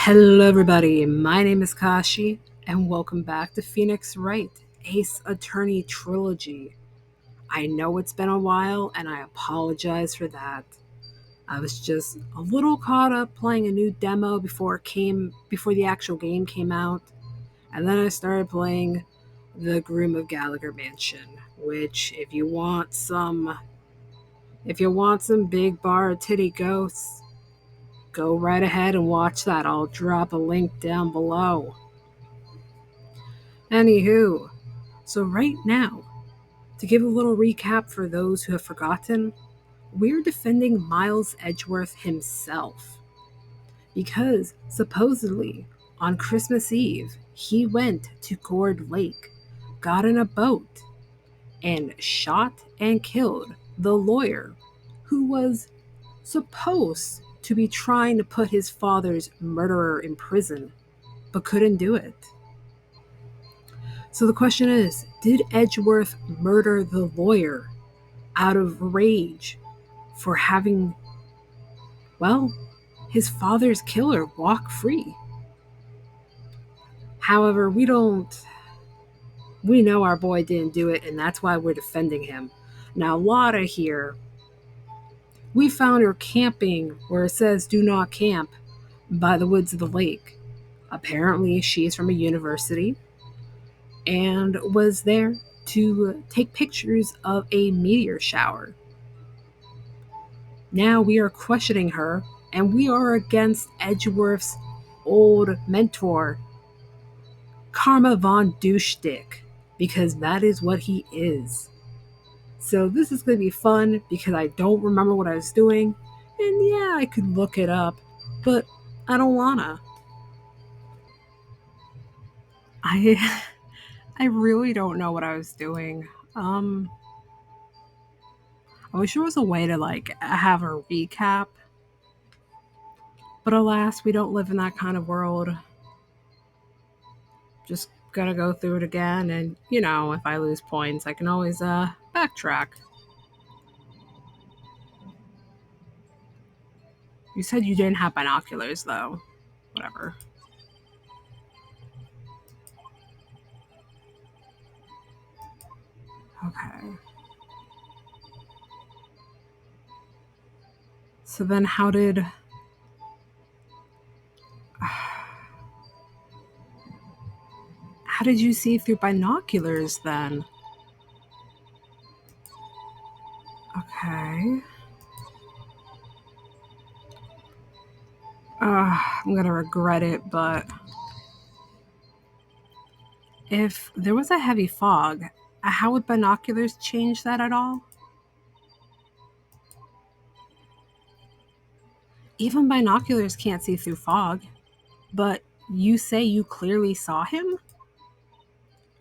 Hello, everybody. My name is Kashi, and welcome back to Phoenix Wright, Ace Attorney Trilogy. I know it's been a while, and I apologize for that. I was just a little caught up playing a new demo before the actual game came out, and then I started playing The Groom of Gallagher Mansion, which, if you want some big bar titty ghosts, go right ahead and watch that. I'll drop a link down below. Anywho, so right now, to give a little recap for those who have forgotten, we're defending Miles Edgeworth himself. Because supposedly, on Christmas Eve, he went to Gourd Lake, got in a boat, and shot and killed the lawyer who was supposed to be trying to put his father's murderer in prison, but couldn't do it. So the question is, did Edgeworth murder the lawyer out of rage for having, well, his father's killer walk free? However, we know our boy didn't do it, and that's why we're defending him. Now, Lotta here, we found her camping where it says do not camp by the woods of the lake. Apparently, she is from a university and was there to take pictures of a meteor shower. Now we are questioning her, and we are against Edgeworth's old mentor, Karma Von Douchedick, because that is what he is. So this is going to be fun because I don't remember what I was doing, and yeah, I could look it up, but I don't wanna. I I really don't know what I was doing. I wish there was a way to have a recap, but alas, we don't live in that kind of world. Just gotta go through it again, and if I lose points, I can always backtrack. You said you didn't have binoculars, though. Whatever. Okay. So then, how did you see through binoculars then? Okay. I'm gonna regret it, but if there was a heavy fog, how would binoculars change that at all? Even binoculars can't see through fog, but you say you clearly saw him?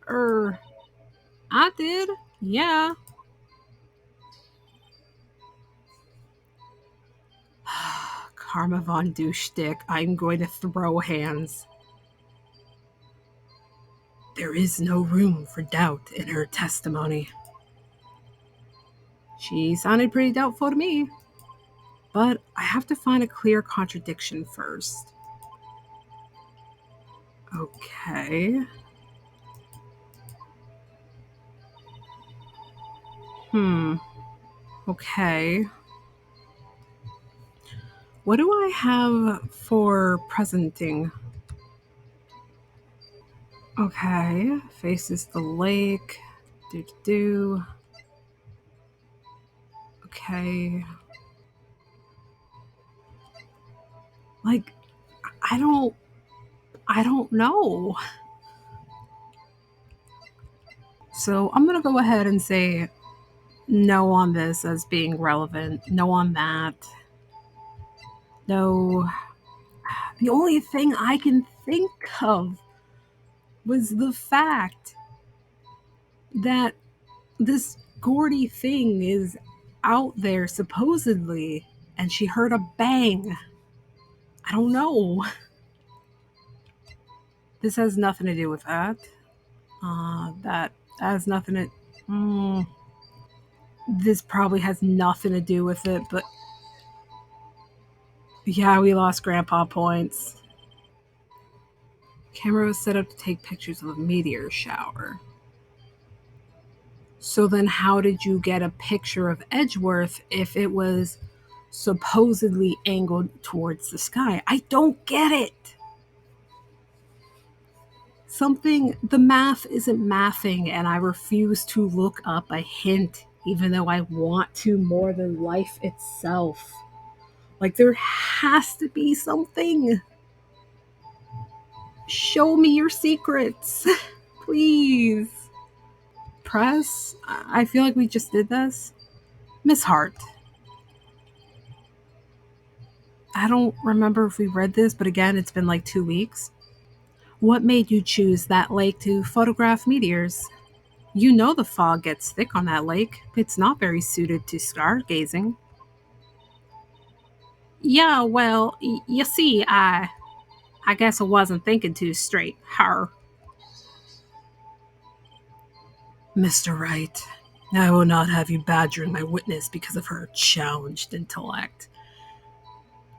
Er, I did. Yeah. Karma Von Douchedick, I'm going to throw hands. There is no room for doubt in her testimony. She sounded pretty doubtful to me. But I have to find a clear contradiction first. Okay. Okay. What do I have for presenting? Okay. Faces the lake. Do. Okay. Like, I don't know. So I'm gonna go ahead and say no on this as being relevant. No on that. No. The only thing I can think of was the fact that this Gordy thing is out there supposedly, and she heard a bang. I don't know. This has nothing to do with that. That has nothing to. This probably has nothing to do with it, but yeah, we lost grandpa points. Camera was set up to take pictures of a meteor shower. So then how did you get a picture of Edgeworth if it was supposedly angled towards the sky? I don't get it. The math isn't mathing, and I refuse to look up a hint, even though I want to more than life itself. Like, there has to be something. Show me your secrets. Please. Press? I feel like we just did this. Miss Hart. I don't remember if we read this, but again, it's been like 2 weeks. What made you choose that lake to photograph meteors? You know the fog gets thick on that lake. It's not very suited to stargazing. Yeah, well, you see, I guess I wasn't thinking too straight. Her. Mr. Wright, I will not have you badgering my witness because of her challenged intellect.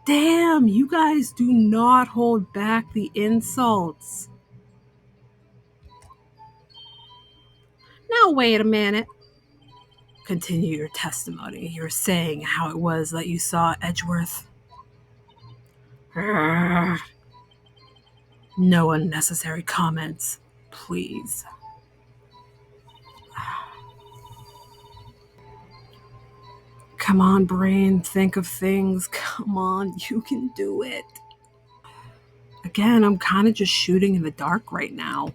Damn, you guys do not hold back the insults. Now, wait a minute. Continue your testimony. You're saying how it was that you saw Edgeworth. Urgh. No unnecessary comments, please. Come on, brain, think of things. Come on, you can do it. Again, I'm kind of just shooting in the dark right now.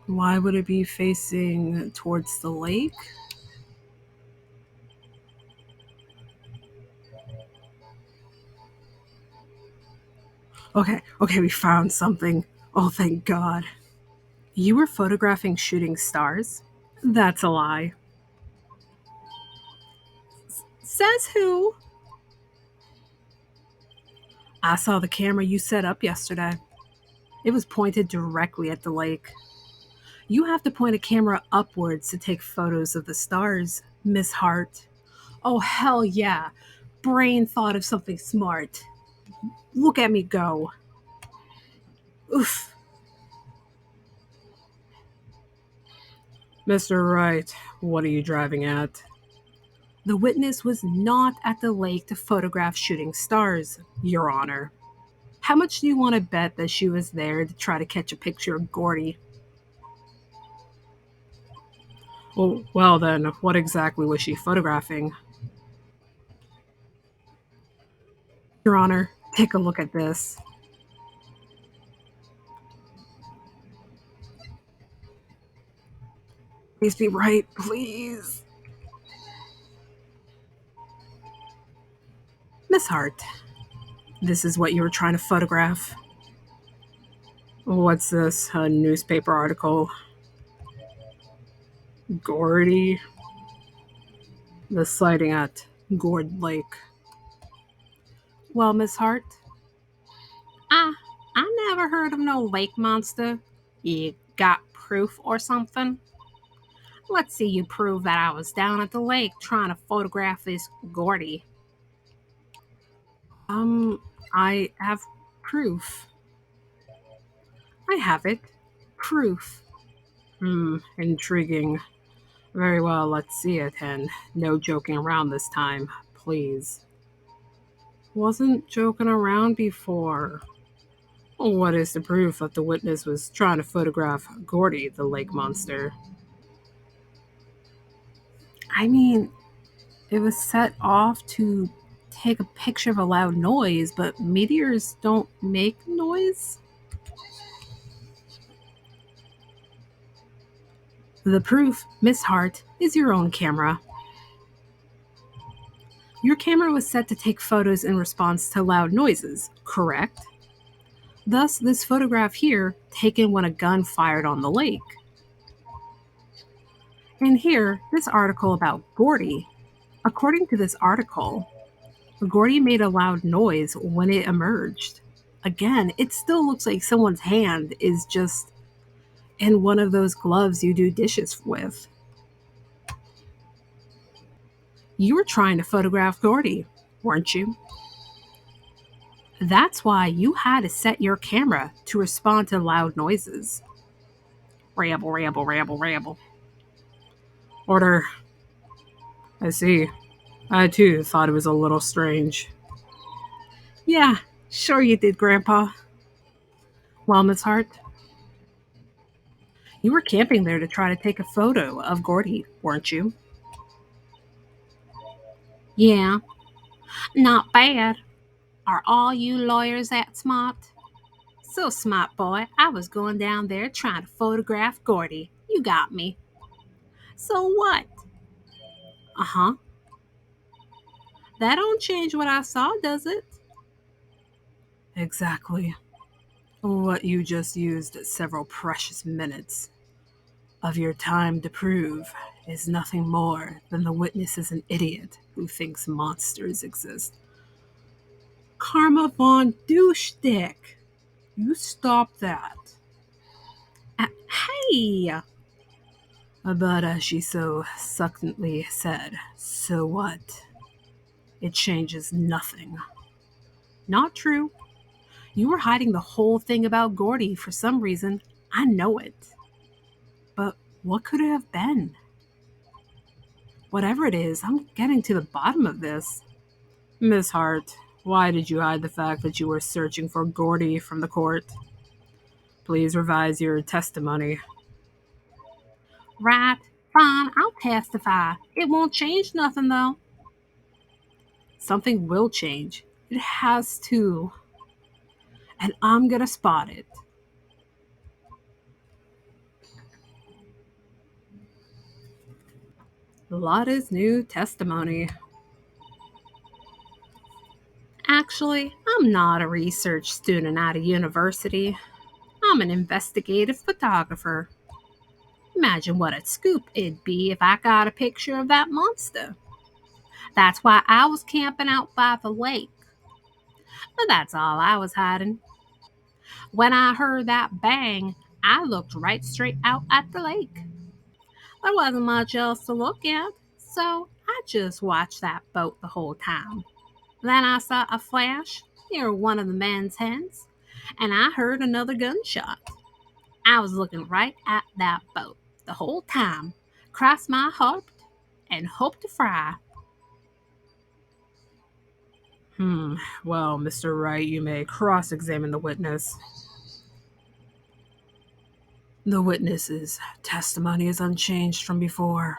Why would it be facing towards the lake? Okay, we found something. Oh, thank God. You were photographing shooting stars? That's a lie. Says who? I saw the camera you set up yesterday. It was pointed directly at the lake. You have to point a camera upwards to take photos of the stars, Miss Hart. Oh, hell yeah. Brain thought of something smart. Look at me go. Oof. Mr. Wright, what are you driving at? The witness was not at the lake to photograph shooting stars, Your Honor. How much do you want to bet that she was there to try to catch a picture of Gordy? Well then, what exactly was she photographing? Your Honor, take a look at this. Please be right, please. Miss Hart, this is what you were trying to photograph. What's this? A newspaper article? Gordy? The sighting at Gord Lake. Well, Miss Hart, I never heard of no lake monster. You got proof or something? Let's see you prove that I was down at the lake trying to photograph this Gordy. I have proof. I have it. Proof. Intriguing. Very well, let's see it, and no joking around this time, please. Wasn't joking around before. What is the proof that the witness was trying to photograph Gordy, the lake monster? I mean, it was set off to take a picture of a loud noise, but meteors don't make noise? The proof, Miss Hart, is your own camera. Your camera was set to take photos in response to loud noises, correct? Thus, this photograph here, taken when a gun fired on the lake. And here, this article about Gordy. According to this article, Gordy made a loud noise when it emerged. Again, it still looks like someone's hand is just in one of those gloves you do dishes with. You were trying to photograph Gordy. weren't you? That's why you had to set your camera to respond to loud noises. Ramble, ramble, ramble, ramble. Order. I see. I too thought it was a little strange. Yeah, sure you did, Grandpa. Well, Miss Hart, you were camping there to try to take a photo of Gordy, weren't you? Yeah, not bad. Are all you lawyers that smart? So smart, boy. I was going down there trying to photograph Gordy. You got me. So what? Uh huh. That don't change what I saw, does it? Exactly. What you just used several precious minutes of your time to prove is nothing more than the witness is an idiot who thinks monsters exist. Karma von Douchedick! You stop that. Hey! But as she so succinctly said, so what? It changes nothing. Not true. You were hiding the whole thing about Gordy for some reason. I know it. But what could it have been? Whatever it is, I'm getting to the bottom of this. Miss Hart, why did you hide the fact that you were searching for Gordy from the court? Please revise your testimony. Right. Fine, I'll testify. It won't change nothing, though. Something will change. It has to. And I'm gonna spot it. Lotta's new testimony. Actually, I'm not a research student at a university. I'm an investigative photographer. Imagine what a scoop it'd be if I got a picture of that monster. That's why I was camping out by the lake. But that's all I was hiding. When I heard that bang, I looked right straight out at the lake. There wasn't much else to look at, so I just watched that boat the whole time. Then I saw a flash near one of the men's heads, and I heard another gunshot. I was looking right at that boat the whole time, crossed my heart, and hoped to fry. Well, Mr. Wright, you may cross examine the witness. The witness's testimony is unchanged from before.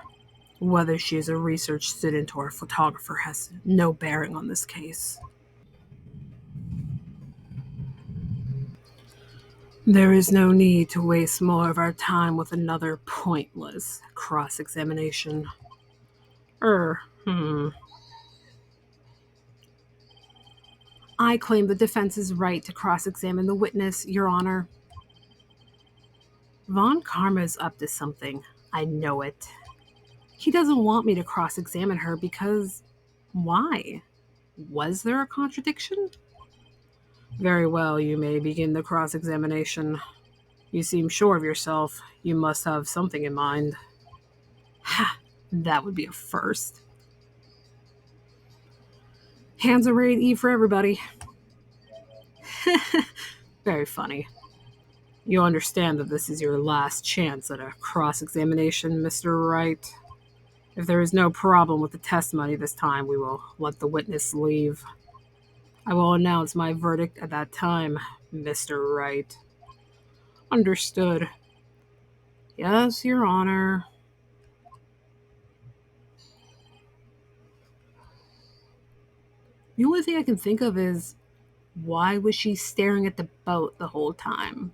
Whether she is a research student or a photographer has no bearing on this case. There is no need to waste more of our time with another pointless cross examination. Er, hmm. I claim the defense's right to cross examine the witness, Your Honor. Von Karma's up to something. I know it. He doesn't want me to cross examine her because. Why? Was there a contradiction? Very well, you may begin the cross examination. You seem sure of yourself. You must have something in mind. Ha! That would be a first. Hands are ready to eat for everybody. Very funny. You understand that this is your last chance at a cross examination, Mr. Wright. If there is no problem with the testimony this time, we will let the witness leave. I will announce my verdict at that time, Mr. Wright. Understood. Yes, Your Honor. The only thing I can think of is why was she staring at the boat the whole time?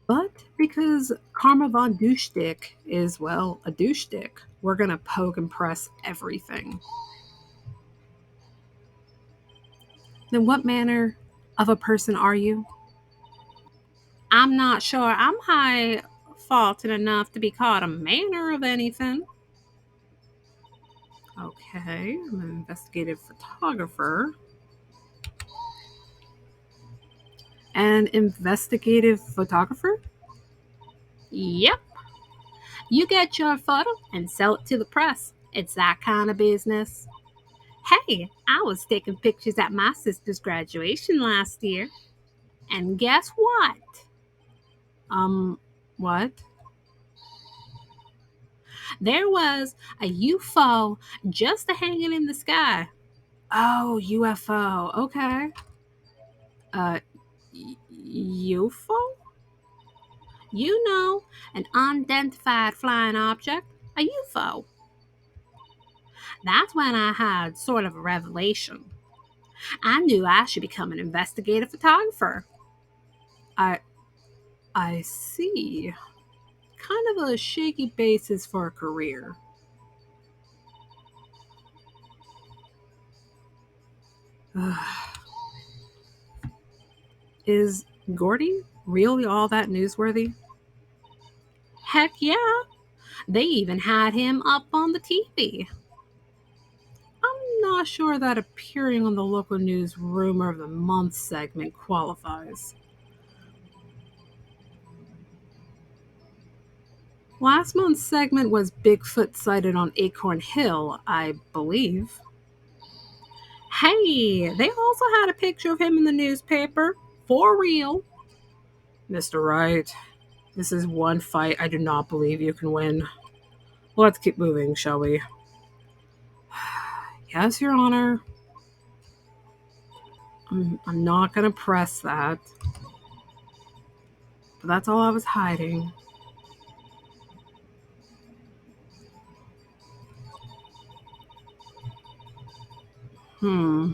But because Karma von Douchedick is, well, a douche dick, we're gonna poke and press everything. Then what manner of a person are you? I'm not sure I'm high faulted enough to be called a manner of anything. Okay, I'm an investigative photographer. An investigative photographer? Yep. You get your photo and sell it to the press. It's that kind of business. Hey, I was taking pictures at my sister's graduation last year. And guess what? Um, what? There was a UFO just hanging in the sky. Oh, UFO. Okay. Uh, UFO? You know, an unidentified flying object. A UFO. That's when I had sort of a revelation. I knew I should become an investigative photographer. I I see. Kind of a shaky basis for a career. Is Gordy really all that newsworthy? Heck yeah. They even had him up on the TV. I'm not sure that appearing on the local news Rumor of the Month segment qualifies. Last month's segment was Bigfoot sighted on Acorn Hill, I believe. Hey, they also had a picture of him in the newspaper. For real. Mr. Wright, this is one fight I do not believe you can win. Let's keep moving, shall we? Yes, Your Honor. I'm not gonna press that. But that's all I was hiding. Hmm.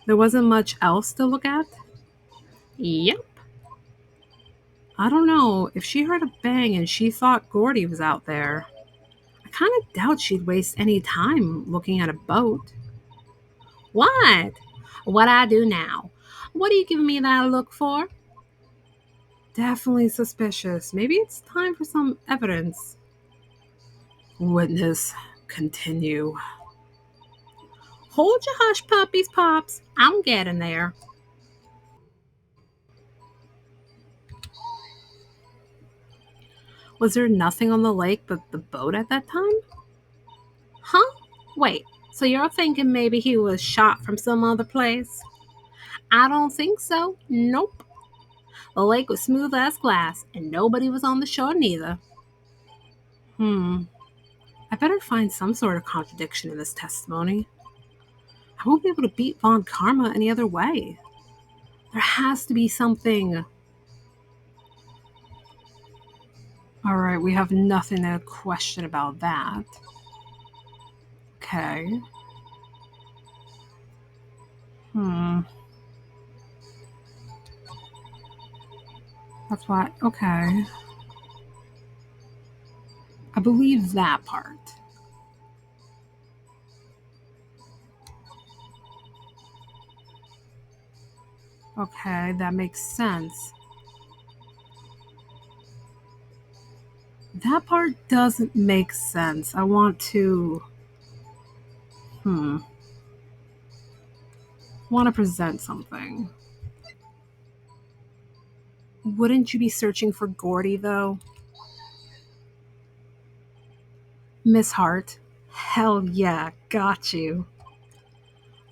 There wasn't much else to look at? Yep. I don't know. If she heard a bang and she thought Gordy was out there, I kind of doubt she'd waste any time looking at a boat. What? What I do now? What are you giving me that look for? Definitely suspicious. Maybe it's time for some evidence. Witness, continue. Hold your hush puppies, Pops. I'm getting there. Was there nothing on the lake but the boat at that time? Huh? Wait, so you're thinking maybe he was shot from some other place? I don't think so. Nope. The lake was smooth as glass, and nobody was on the shore neither. Hmm. I better find some sort of contradiction in this testimony. I won't be able to beat Von Karma any other way. There has to be something. Alright, we have nothing to question about that. Okay. Hmm. That's why. Okay. I believe that part. Okay, that makes sense. That part doesn't make sense. I want to. Hmm. Want to present something. Wouldn't you be searching for Gordy, though? Miss Hart. Hell yeah, got you.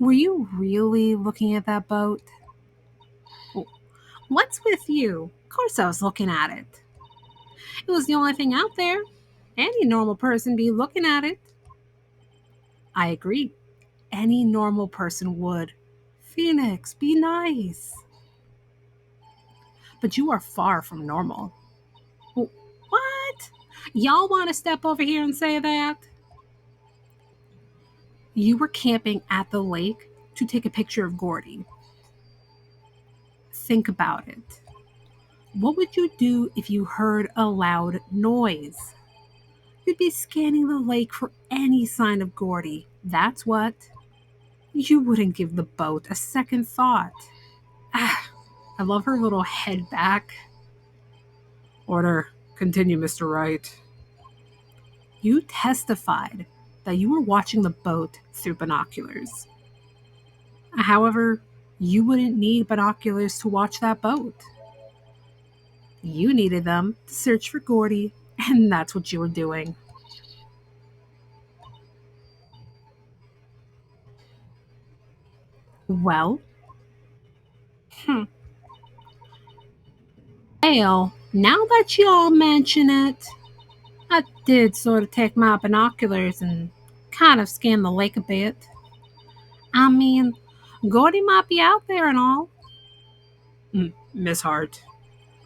Were you really looking at that boat? What's with you? Of course I was looking at it. It was the only thing out there. Any normal person be looking at it. I agree. Any normal person would. Phoenix, be nice. But you are far from normal. What? Y'all want to step over here and say that? You were camping at the lake to take a picture of Gordy. Think about it. What would you do if you heard a loud noise? You'd be scanning the lake for any sign of Gordy. That's what. You wouldn't give the boat a second thought. Ah, I love her little head back. Order. Continue, Mr. Wright. You testified that you were watching the boat through binoculars. However, you wouldn't need binoculars to watch that boat. You needed them to search for Gordy And that's what you were doing. Well, hmm. Well, now that you all mention it, I did sort of take my binoculars and kind of scan the lake a bit. I mean, Gordy might be out there and all. Miss Hart,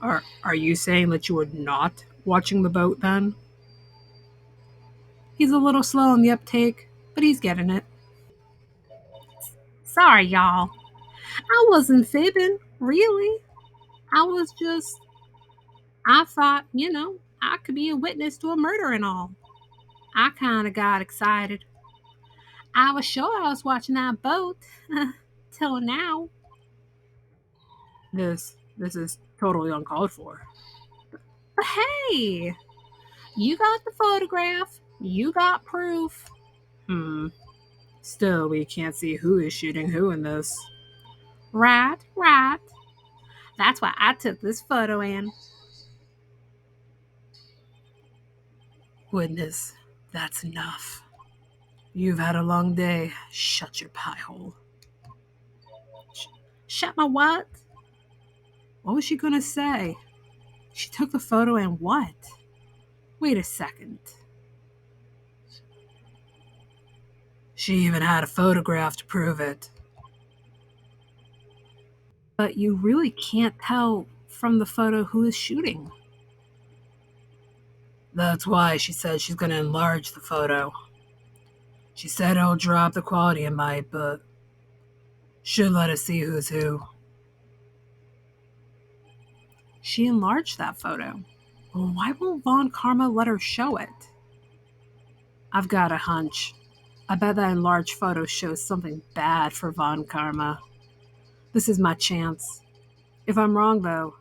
are you saying that you were not watching the boat then? He's a little slow on the uptake, but he's getting it. Sorry, y'all. I wasn't fibbing, really. I was just, I thought, I could be a witness to a murder and all. I kind of got excited. I was sure I was watching that boat. Till now. This is totally uncalled for. But hey, you got the photograph. You got proof. Hmm. Still, we can't see who is shooting who in this. Right, right. That's why I took this photo in. Witness, that's enough. You've had a long day. Shut your pie hole. Shut my what? What was she gonna say? She took the photo and what? Wait a second. She even had a photograph to prove it. But you really can't tell from the photo who is shooting. That's why she said she's gonna enlarge the photo. She said it'll drop the quality it might, but should let us see who's who. She enlarged that photo. Well, why won't Von Karma let her show it? I've got a hunch. I bet that enlarged photo shows something bad for Von Karma. This is my chance. If I'm wrong, though,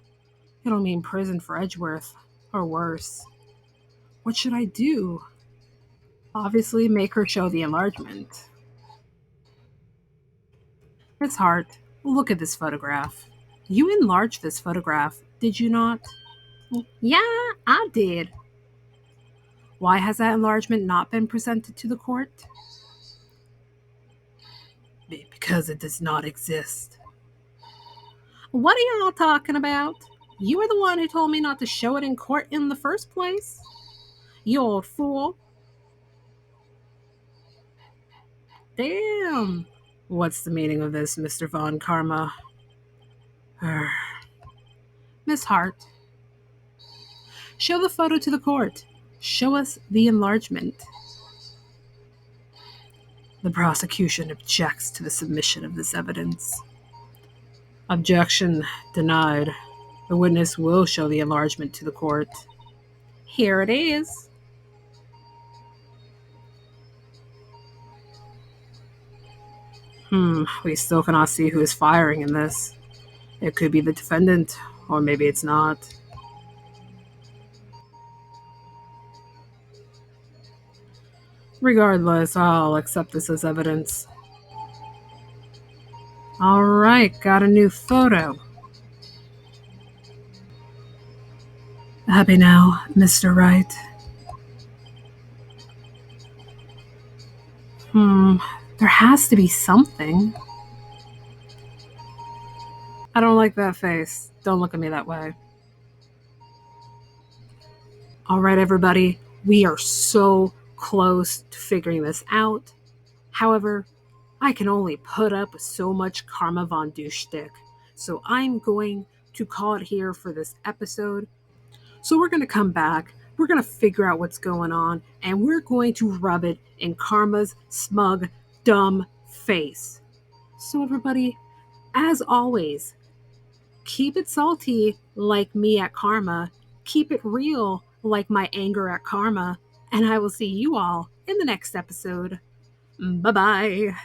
it'll mean prison for Edgeworth, or worse. What should I do? Obviously, make her show the enlargement. It's hard. Look at this photograph. You enlarged this photograph, did you not? Yeah, I did. Why has that enlargement not been presented to the court? Because it does not exist. What are y'all talking about? You were the one who told me not to show it in court in the first place. You old fool. Damn. What's the meaning of this, Mr. Von Karma? Miss Hart, show the photo to the court. Show us the enlargement. The prosecution objects to the submission of this evidence. Objection denied. The witness will show the enlargement to the court. Here it is. We still cannot see who is firing in this. It could be the defendant, or maybe it's not. Regardless, I'll accept this as evidence. Alright, got a new photo. Happy now, Mr. Wright? There has to be something. I don't like that face. Don't look at me that way. Alright, everybody, we are so close to figuring this out. However, I can only put up with so much Karma Von Dushtik. So I'm going to call it here for this episode. So we're going to come back. We're going to figure out what's going on. And we're going to rub it in Karma's smug, dumb face. So everybody, as always, keep it salty like me at Karma. Keep it real like my anger at Karma. And I will see you all in the next episode. Bye-bye.